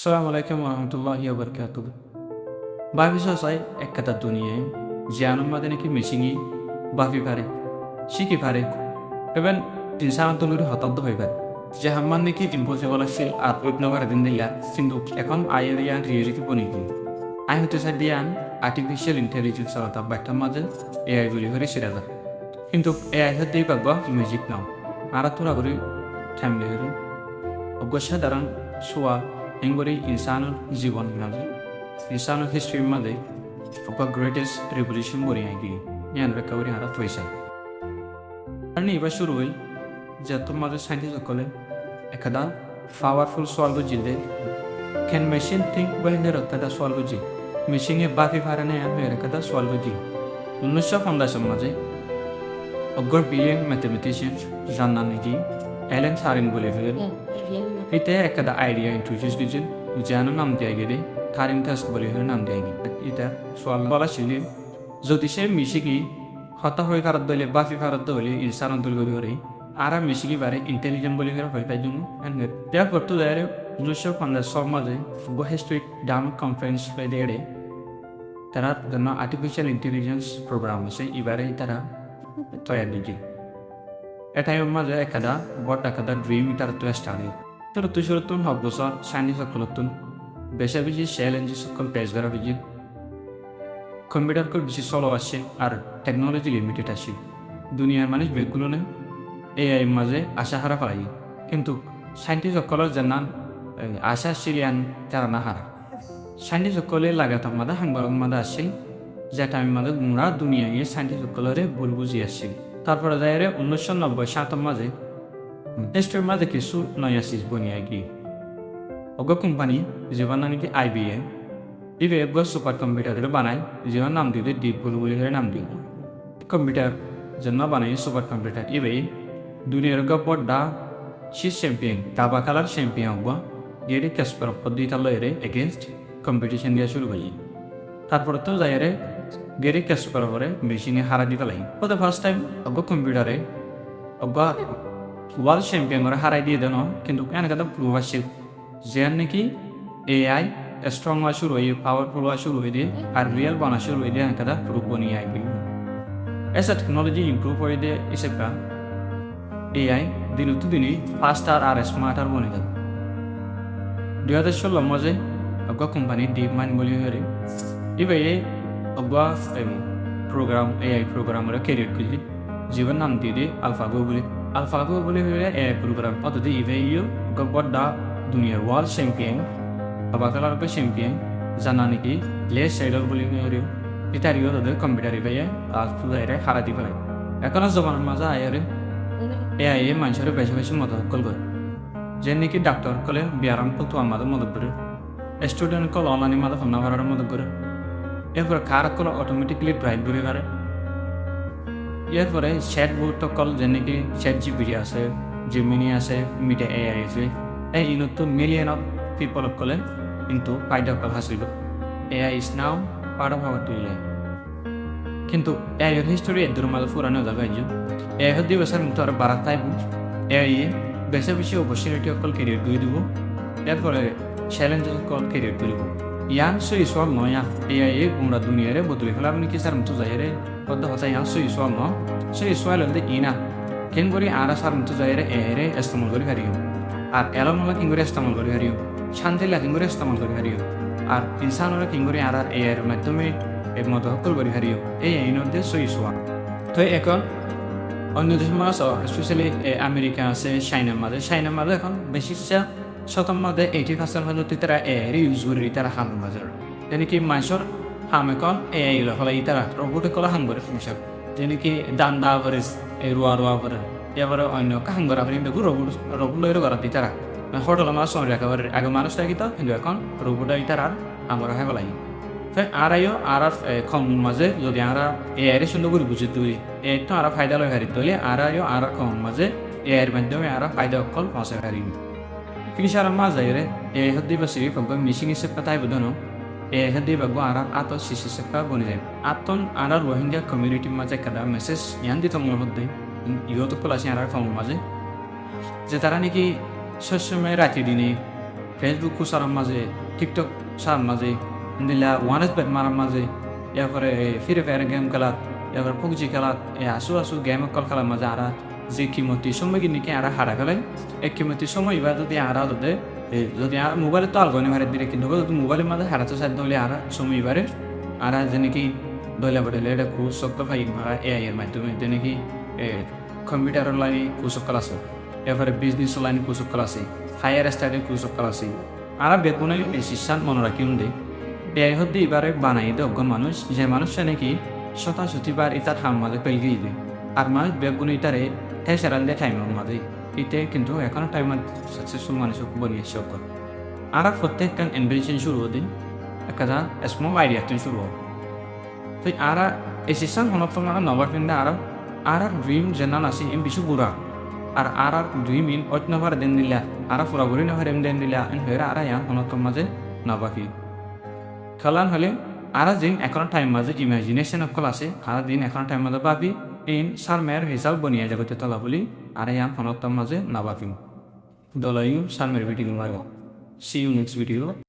Assalamu alaikum warahmatullahi wabarakatuh. Bafi sosai ekkata duniya janum madene ki mishingi bafi pare shiki pare even insan tuluri hotaddo hoy pare jahamman neki impossible আছে আর উইকনগর দিন দিলা কিন্তু এখন আইরিয়ান reality বনিকি I হতে সাদিয়ান artificial intelligence আতা বাইটা মাঝে AI গুলি করে sriracha কিন্তু এআই হতেই পাগবা মিউজিক নাও আরা তোরা করে থামলে হরে অবশ্য দাঁড়ান সোয়া এঙ্গরি ইনসানুর জীবন মাঝে ইনসানুর হিস্ট্রি মাঝে গ্রেটেস্ট রেভলিউশন বরি আইগি ইয়ান রেকভারি হারা তৈসাই আর এবার শুরু হই যে তোমাদের সাইন্টিস্ট সকলে একদা পাওয়ারফুল সলভ জিলে ক্যান মেশিন থিঙ্ক বহিনে রক্তটা সলভ জি মেশিনে বাকি ফারানে আমি একদা সলভ জি 1950 মাঝে অগ্র বিলিয়ন ম্যাথমেটিশিয়ান জানা নাকি এলেন সারিন বলে ফেলেন এতে একটা আইডিয়া ইন্ট্রোডিউস দিয়েছেন যেন নাম দেওয়া গেলে থারিন টেস্ট বলে নাম দেওয়া গেলে এটা সোয়াল বলা ছিল যদি সে মিশিকি হতা হয়ে ফেরত দিলে বাফি ফেরত হলে ইনসান অন্তর করে আর মিশিকি বারে ইন্টেলিজেন্ট বলে হয় তাই জন্য দেওয়া করতে দেয় 1950 মাঝে হিস্ট্রিক ডাম কনফারেন্স দেড়ে তারা জন্য আর্টিফিশিয়াল ইন্টেলিজেন্স প্রোগ্রাম আছে এবারে তারা তৈরি দিকে এটাই মাঝে একটা বড় একটা ড্রিম তার তো স্টার্ট শুরুতুন হক বছর সাইন্টিস্ট সকলতুন বেশি বেশি চ্যালেঞ্জ সকল পেশ করা বেশি কম্পিউটার করে বেশি চলো আসছে আর টেকনোলজি লিমিটেড আসছে দুনিয়ার মানুষ বেগুলো নেই এআই মাঝে আশা হারা পাই কিন্তু সাইন্টিস্ট সকলের জানান আশা সিরিয়ান তারা না হারা সাইন্টিস্ট সকলে লাগাতার মাদা হাংবার মাদা আসছে যেটা আমি মাদে গুমরা দুনিয়া গিয়ে সাইন্টিস্ট সকলের ভুল বুঝিয়ে আসছি তারপরে যায় 1990 মাঝে হিস্ট্রির মাঝে কিছু নয়া সিজ বনিয়ে গিয়ে অগ কোম্পানি যেবার নাকি IBM ইভে একবার সুপার কম্পিউটার বানায় যেবার নাম দিলে ডিপ ব্লু বলে নাম দিল কম্পিউটার জন্য বানাই সুপার কম্পিউটার ইভে দুনিয়ার বড় শীষ চ্যাম্পিয়ন দাবা খেলার চ্যাম্পিয়ন হব গিয়ে ক্যাসপার পদ্ধতি লয়েরে এগেনস্ট কম্পিটিশন দিয়ে শুরু হয়ে তারপরে তো যাই গেরি ক্যাসপার পরে মেশিনে হারা দিতে লাগে ফর দ্য ফার্স্ট টাইম অগ কম্পিউটারে অগ ওয়ার্ল্ড চ্যাম্পিয়ন করে হারাই দিয়ে দেন কিন্তু এনেকা প্রুভ আসছে যে নাকি AI স্ট্রং হওয়া শুরু হয়ে পাওয়ারফুল হওয়া শুরু হয়ে দিয়ে আর রিয়েল বানা শুরু হয়ে দিয়ে এনেকা প্রুভ বনিয়ে আসবে এসা টেকনোলজি ইম্প্রুভ হয়ে দিয়ে এসেকা AI দিন দিনই ফাস্টার আর স্মার্টার বনে যাবে 2016 মাঝে অগ কোম্পানি ডিপ মাইন্ড বলি হয়ে এবার অগ প্রোগ্রাম AI প্রোগ্রামের ক্যারিয়ার করলি জীবন নাম দিয়ে দিয়ে আলফাগো বলে হয়ে AI প্রোগ্রাম পদ্ধতি ইভে বড় দুনিয়ার ওয়ার্ল্ড চ্যাম্পিয়ন আবাকালার চ্যাম্পিয়ন জানা নাকি লেস সাইডর বলে হয়ে এটারিও তাদের কম্পিউটার ইভে আর ফুলাইরে হারা দিবে এখন জমানার মাঝে আয়ারে AI মানুষের বেশি বেশি মদত করবে যে নাকি ডাক্তার কলে ব্যায়াম করতে আমাদের মদত করে স্টুডেন্ট কল অনলাইনে মাদে ভাবনা করার মদত করে এরপরে কার কল অটোমেটিকলি ড্রাইভ করে পারে এরপরে চ্যাট বোর্ড কল যে নাকি চ্যাট জিপিটি আছে জিমিনি আছে মিডিয়া AI আছে এই নতুন মিলিয়ন অফ পিপল কলে কিন্তু ফায়দা কল হাসিল AI is now part of our daily life কিন্তু AI এর হিস্টোরি এর মাঝে পুরানো জায়গায় AI হতে বছর মতো আর বাড়া তাইব AI বেশি বেশি অপরচুনিটি কল ক্যারিয়ার দিয়ে দিব এরপরে চ্যালেঞ্জ কল ক্যারিয়ার দিব ইয়ান সই সব নয় AI গুমরা দুনিয়ারে বদলে ফেলা আপনি কি স্যার মতো যাইরে কত হচ্ছে ইয়ান সই সব ন সই সোয়াল হলে ইনা কেন করে আর স্যার মতো যাইরে AI রে ইস্তেমাল করে হারিও আর এলমলা কিং করে ইস্তেমাল করে হারিও শান্তিলা কিং করে ইস্তেমাল করে হারিও আর ইনসানরা কিং করে আর AI এর মাধ্যমে এর মতো সকল করে হারিও AI নদে সই সোয়া তো এখন অন্য দেশ মাছ স্পেশালি আমেরিকা আছে চাইনার মাঝে এখন বেশি শতম মাঝে 80% হয়তো তারা AI ইউজ করে তারা হাম বাজার যেন কি মানুষের হাম এখন AI হলে তারা রোবটে কলা হাম করে সমস্যা যেন কি দান্দা করে রোয়া করে এবারে অন্য কাহাম করা আপনি দেখুন রোবট লয়ের করা দিই তারা হোটেল আমার সময় একেবারে আগে মানুষটা কিন্তু এখন রোবট তারা আর আমার হয়ে গেলাই আড়াইও আর কম মাঝে যদি আমরা AI সুন্দর করে বুঝে তুলি এই তো আর ফায়দা লয় হারি তুলি আড়াইও আর কম মাঝে AI এর মাধ্যমে আর ফায়দা অকল পৌঁছে হারি কিসার মাঝে AI হতে বসে মিশিং হিসেবে তাই বোধনো AI হতে বাগো আর আত শিশু সেপা বনে যায় আতন আর রোহিঙ্গা কমিউনিটির মাঝে কাদা মেসেজ ইয়ান দিত মনে মধ্যে ইহত কল আছে আর কম মাঝে যে তারা নাকি সবসময় রাতে দিনে ফেসবুক সারার মাঝে টিকটক সারার মাঝে দিলা ওয়ানেস বেট মারার মাঝে এরপরে ফ্রি ফায়ার গেম খেলাত এরপরে পবজি খেলাত আসু গেম কল খেলার মাঝে আরা যে কিমতি সময় কিনিকে আরা হারা ফেলাই এক কিমতি সময় এবার যদি আরা যদি আর মোবাইলে তো আলগনি ভারে দিলে কিন্তু যদি মোবাইলের মাঝে হারাতে সাধ্য হলে আরা সময় এবারে আরা যেনাকি দইলা বদলে এটা খুব শক্ত পাই এআই এর মাধ্যমে যেনাকি কম্পিউটারের লাইনে কুসক্কাল আছে এরপরে বিজনেস লাইনে কুসক্কাল আছে হায়ার স্টাডির কুসক্কাল আছে আরা বেতনে শিক্ষান মনে রাখি উন্দি এআই হতে এবারে বানাই দে অজ্ঞান মানুষ যে মানুষটা নাকি শতাশতিবার ইতার হাম মাঝে পেলগিয়ে দেয় আর মানুষ বেগুন ইতারে হেসারাল দিয়ে টাইমের মাঝে ইতে কিন্তু এখনো টাইমের সাকসেসফুল মানুষ বনিয়েছে অজ্ঞান আর প্রত্যেকটা ইনভেনশন শুরু হদিন একটা স্মল আইডিয়া শুরু হোক তো আর এসিসান হনপ্ত মানে নবার পিন্ডে আর ড্রিম যেন আছে এম কিছু বুড়া আর ড্রিম ইন অন্যবার দেন দিলা আর পুরাপুরি নভার এম দেন দিলা এন হয়ে আর হনপ্ত মাঝে নবাকি খেলান হলে আর দিন এখন টাইম মাঝে ইমাজিনেশন অকল আছে আর দিন এখন টাইম মাঝে ভাবি ইন সার মেয়ের হিসাব বনিয়া জগতে তলা বলি আর হনপ্ত মাঝে নবাকি দলাইও সার মেয়ের video see you next video